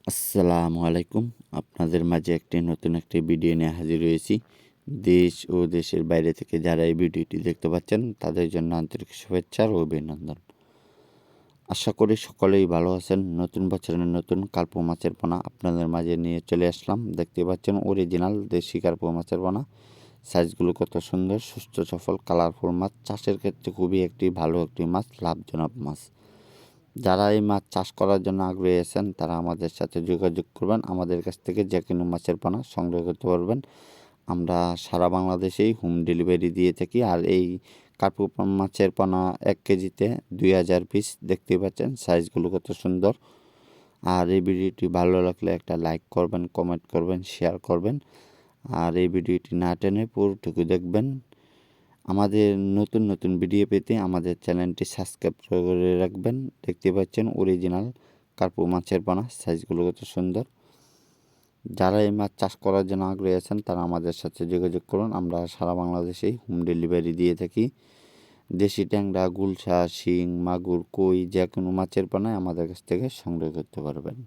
আসসালামু আলাইকুম। আপনাদের মাঝে নতুন একটি ভিডিও নিয়ে হাজির হয়েছি। দেশ ও দেশের বাইরে থেকে যারা এই ভিডিওটি দেখতে পাচ্ছেন তাদের জন্য আন্তরিক শুভেচ্ছা ও অভিনন্দন। আশা করি সকলেই ভালো আছেন। নতুন বছরের নতুন কার্পো মাছের পোনা আপনাদের মাঝে নিয়ে চলে আসলাম। দেখতে পাচ্ছেন অরিজিনাল দেশি কার্পো মাছের পোনা। সাইজগুলো কত সুন্দর, সুস্থ সফল কালারফুল মাছ। চাষের ক্ষেত্রে খুবই একটি ভালো একটি মাছ, লাভজনক মাছ। যারা এই মাছ চাষ করার জন্য আগ্রহী আছেন তারা আমাদের সাথে যোগাযোগ করবেন। আমাদের কাছ থেকে যে কোনো মাছের পোনা সংগ্রহ করতে পারবেন। আমরা সারা বাংলাদেশেই হোম ডেলিভারি দিয়ে থাকি। আর এই কার্পু মাছের পোনা 1 কেজিতে 2000 পিস। দেখতেই পাচ্ছেন সাইজগুলো কত সুন্দর। আর এই ভিডিওটি ভালো লাগলে একটা লাইক করবেন, কমেন্ট করবেন, শেয়ার করবেন। আর এই ভিডিওটি না টেনে পুরোটুকু দেখবেন। আমাদের নতুন নতুন ভিডিও পেতে আমাদের চ্যানেলটি সাবস্ক্রাইব করে রাখবেন। দেখতে পাচ্ছেন অরিজিনাল কার্পু মাছের পোনা, সাইজগুলো কত সুন্দর। যারা এই মাছ চাষ করার জন্য আগ্রহী আছেন তারা আমাদের সাথে যোগাযোগ করুন। আমরা সারা বাংলাদেশেই হোম ডেলিভারি দিয়ে থাকি। দেশি ট্যাংরা, গুলশা, শিং, মাগুর, কই যে কোনো মাছের পোনাই আমাদের কাছ থেকে সংগ্রহ করতে পারবেন।